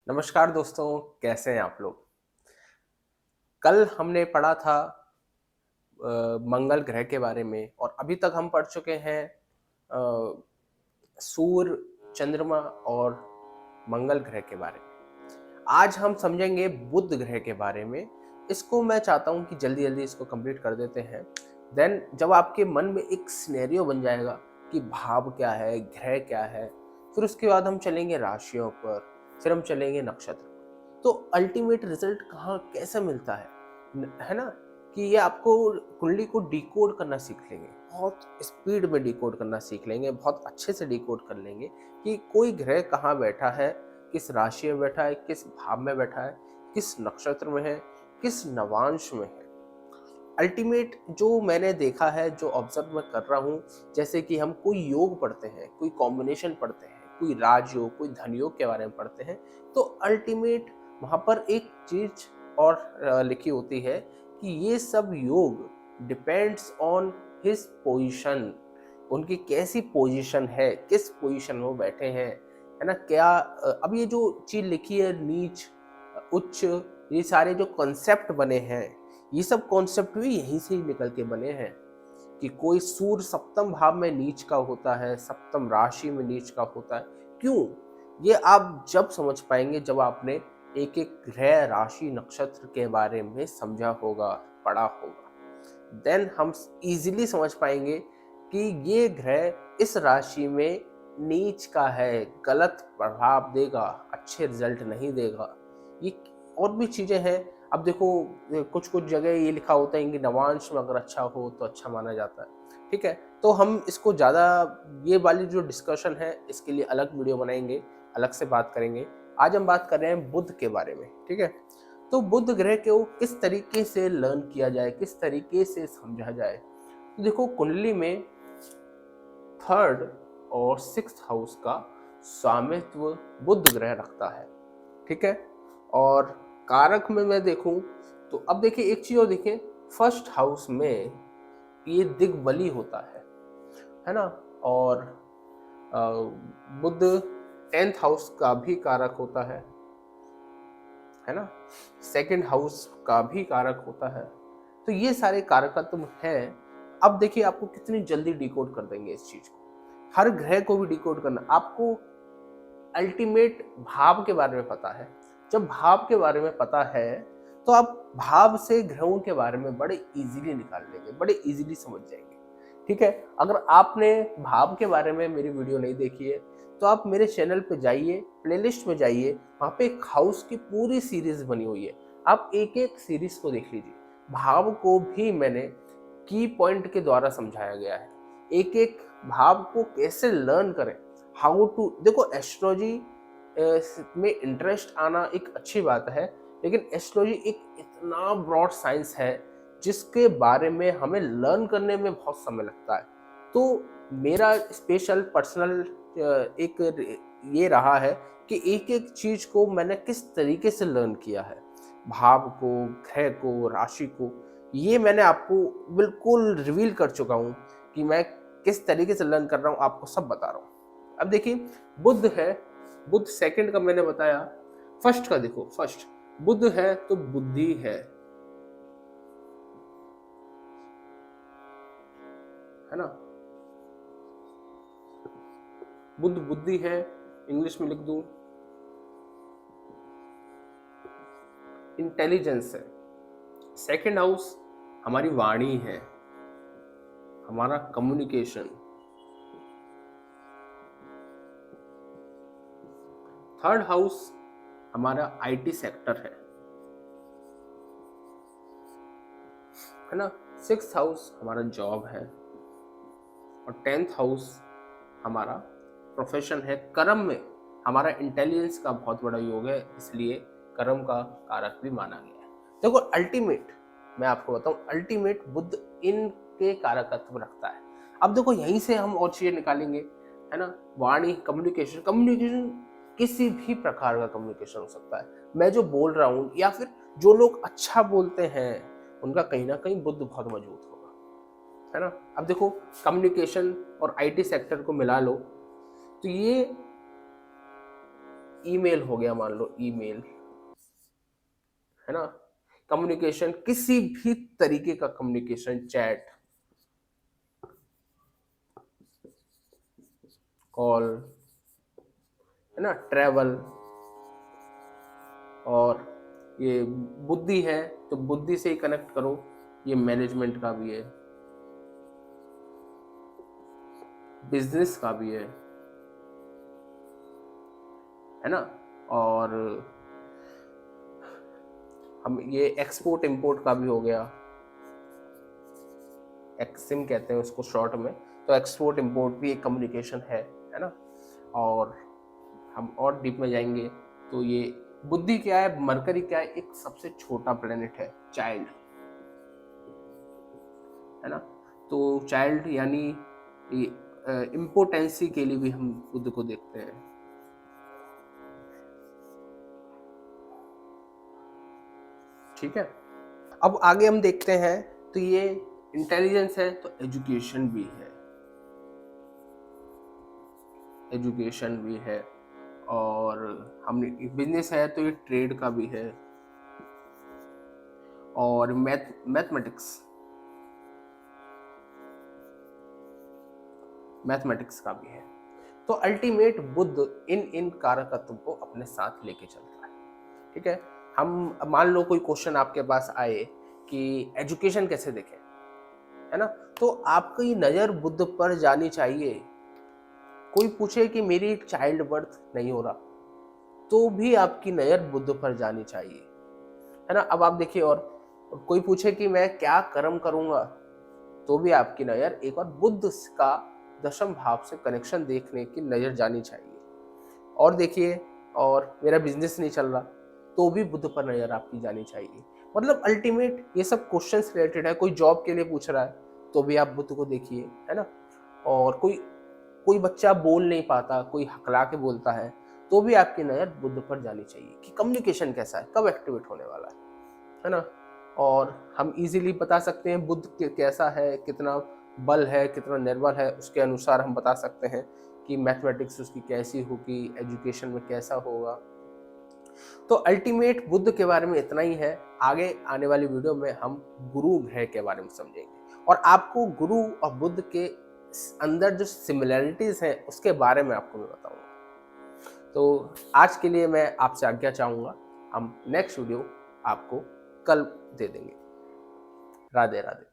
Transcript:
नमस्कार दोस्तों, कैसे हैं आप लोग? कल हमने पढ़ा था मंगल ग्रह के बारे में और अभी तक हम पढ़ चुके हैं अ, सूर्य, चंद्रमा और मंगल ग्रह के बारे में। आज हम समझेंगे बुध ग्रह के बारे में। इसको मैं चाहता हूँ कि जल्दी-जल्दी इसको कंप्लीट कर देते हैं। देन जब आपके मन में एक सिनेरियो बन जाएगा कि भाव क्या है, ग्रह क्या है, फिर उसके बाद हम चलेंगे राशियों पर, फिर हम चलेंगे नक्षत्र पर। तो अल्टीमेट रिजल्ट कहाँ कैसे मिलता है? है ना? कि ये आपको कुंडली को डिकोड करना सीख लेंगे। बहुत स्पीड में डिकोड करना सीख लेंगे, बहुत अच्छे से डिकोड कर लेंगे कि कोई ग्रह कहाँ बैठा है, किस राशि में बैठा है, किस भाव में बैठा है, किस नक्षत्र में है, किस नवांश में है। अल्टीमेट जो मैंने देखा है, जो ऑब्जर्व मैं कर रहा हूँ, जैसे कि हम कोई योग पढ़ते हैं, कोई कॉम्बिनेशन पढ़ते हैं, कोई राजयोग, कोई धन योग के बारे में पढ़ते हैं, तो अल्टीमेट वहाँ पर एक चीज और लिखी होती है कि ये सब योग डिपेंड्स ऑन हिज पोजीशन। उनकी कैसी पोजीशन है, किस पोजीशन में वो बैठे हैं, है ना? क्या अब ये जो चीज लिखी है नीच, उच्च, ये सारे जो कॉन्सेप्ट बने हैं, ये सब कॉन्सेप्ट भी यहीं से ही निकल के बने हैं कि कोई सूर्य सप्तम भाव में नीच का होता है, सप्तम राशि में नीच का होता है। क्यों? ये आप जब समझ पाएंगे जब आपने एक एक ग्रह, राशि, नक्षत्र के बारे में समझा होगा, पढ़ा होगा। देन हम इजीली समझ पाएंगे कि ये ग्रह इस राशि में नीच का है, गलत प्रभाव देगा, अच्छे रिजल्ट नहीं देगा। ये और भी चीजें हैं। अब देखो, कुछ कुछ जगह ये लिखा होता है कि नवांश में अगर अच्छा हो तो अच्छा माना जाता है। ठीक है, तो हम इसको ज़्यादा, ये वाली जो डिस्कशन है इसके लिए अलग वीडियो बनाएंगे, अलग से बात करेंगे। आज हम बात कर रहे हैं बुध के बारे में। ठीक है, तो बुध ग्रह को किस तरीके से लर्न किया जाए, किस तरीके से समझा जाए। तो देखो, कुंडली में थर्ड और सिक्स्थ हाउस का स्वामित्व बुध ग्रह रखता है। ठीक है, और कारक में मैं देखूं तो अब देखिए एक चीज और देखें, फर्स्ट हाउस में ये दिग्बली होता है ना? और अ, बुध टेंथ हाउस का भी कारक होता है ना? सेकंड हाउस का भी कारक होता है। तो ये सारे कारकत्व हैं। अब देखिए आपको कितनी जल्दी डिकोड कर देंगे इस चीज को। हर ग्रह को भी डिकोड करना आपको। अल्टीमेट भाव के बारे में पता है। जब भाव के बारे में पता है तो आप भाव से ग्रहों के बारे में बड़े इजीली निकाल लेंगे, बड़े इजीली समझ जाएंगे। ठीक है, अगर आपने भाव के बारे में मेरी वीडियो नहीं देखी है तो आप मेरे चैनल पे जाइए, प्लेलिस्ट में जाइए, वहाँ पे एक हाउस की पूरी सीरीज बनी हुई है। आप एक एक सीरीज को देख लीजिए। भाव को भी मैंने की पॉइंट के द्वारा समझाया गया है। एक एक भाव को कैसे लर्न करें, हाउ टू। देखो, एस्ट्रोलॉजी में इंटरेस्ट आना एक अच्छी बात है, लेकिन एस्ट्रोलॉजी एक इतना ब्रॉड साइंस है जिसके बारे में हमें लर्न करने में बहुत समय लगता है। तो मेरा स्पेशल पर्सनल एक ये रहा है कि एक एक चीज को मैंने किस तरीके से लर्न किया है, भाव को, ग्रह को, राशि को। ये मैंने आपको बिल्कुल रिवील कर चुका हूँ कि मैं किस तरीके से लर्न कर रहा हूँ, आपको सब बता रहा हूँ। अब देखिए, बुध है, बुध सेकंड का मैंने बताया। फर्स्ट का देखो, फर्स्ट बुध है तो बुद्धि है ना? बुध बुद्धि है, इंग्लिश में लिख दूं इंटेलिजेंस है। सेकंड हाउस हमारी वाणी है, हमारा कम्युनिकेशन। थर्ड हाउस हमारा आईटी सेक्टर है ना? सिक्स्थ हाउस हमारा जॉब है और टेंथ हाउस हमारा प्रोफेशन है। कर्म में हमारा इंटेलिजेंस का बहुत बड़ा योग है, इसलिए कर्म का कारक भी माना गया है। देखो, अल्टीमेट मैं आपको बताऊं, अल्टीमेट बुद्ध इनके कारकत्व रखता है। अब देखो, यहीं से हम और चीजें निकालेंगे, है ना? वाणी, कम्युनिकेशन। कम्युनिकेशन किसी भी प्रकार का कम्युनिकेशन हो सकता है। मैं जो बोल रहा हूँ या फिर जो लोग अच्छा बोलते हैं उनका कहीं ना कहीं बुद्ध बहुत मजबूत होगा, है ना? अब देखो, कम्युनिकेशन और आईटी सेक्टर को मिला लो तो ये ईमेल हो गया, मान लो ईमेल, है ना, कम्युनिकेशन, किसी भी तरीके का कम्युनिकेशन, चैट, कॉल, है ना, ट्रैवल। और ये बुद्धि है तो बुद्धि से ही कनेक्ट करो, ये मैनेजमेंट का भी है, बिजनेस का भी है ना। और हम ये एक्सपोर्ट इंपोर्ट का भी हो गया, एक्सिम कहते हैं उसको शॉर्ट में। तो एक्सपोर्ट इंपोर्ट भी एक कम्युनिकेशन है ना। और हम और डीप में जाएंगे तो ये बुद्धि क्या है, मरकरी क्या है, एक सबसे छोटा प्लेनेट है, चाइल्ड, है ना। तो चाइल्ड यानी इम्पोर्टेंसी के लिए भी हम बुद्ध को देखते हैं। ठीक है, अब आगे हम देखते हैं तो ये इंटेलिजेंस है तो एजुकेशन भी है, एजुकेशन भी है। और हमने बिजनेस है तो ये ट्रेड का भी है। और मैथमेटिक्स, मैथमेटिक्स का भी है। तो अल्टीमेट बुद्ध इन इन कारकत्व को अपने साथ लेके चलता है। ठीक है, हम मान लो कोई क्वेश्चन आपके पास आए कि एजुकेशन कैसे देखें, है ना, तो आपकी नज़र बुद्ध पर जानी चाहिए। कोई पूछे कि मेरी चाइल्ड बर्थ नहीं हो रहा, तो भी आपकी नज़र बुद्ध पर जानी चाहिए, है ना। अब आप देखिए, और कोई पूछे कि मैं क्या कर्म करूंगा, तो भी आपकी नज़र एक बार बुद्ध का दशम भाव से कनेक्शन देखने की नज़र जानी चाहिए। और देखिए, और मेरा बिजनेस नहीं चल रहा, तो भी बुद्ध पर नज़र आपकी जानी चाहिए। मतलब अल्टीमेट ये सब क्वेश्चंस रिलेटेड है। कोई जॉब के लिए पूछ रहा है, तो भी आप बुद्ध को देखिए, है ना। और कोई कोई बच्चा बोल नहीं पाता, कोई हकला के बोलता है, तो भी आपकी नज़र बुद्ध पर जानी चाहिए कि कम्युनिकेशन कैसा है, कब एक्टिवेट होने वाला है ना। और हम इजीली बता सकते हैं बुद्ध कैसा है, कितना बल है, कितना निर्बल है, उसके अनुसार हम बता सकते हैं कि मैथमेटिक्स उसकी कैसी होगी, एजुकेशन में कैसा होगा। तो अल्टीमेट बुद्ध के बारे में इतना ही है। आगे आने वाली वीडियो में हम गुरु ग्रह के बारे में समझेंगे, और आपको गुरु और बुद्ध के अंदर जो सिमिलरिटीज हैं उसके बारे में आपको मैं बताऊंगा। तो आज के लिए मैं आपसे आज्ञा चाहूंगा, हम नेक्स्ट वीडियो आपको कल दे देंगे। राधे राधे।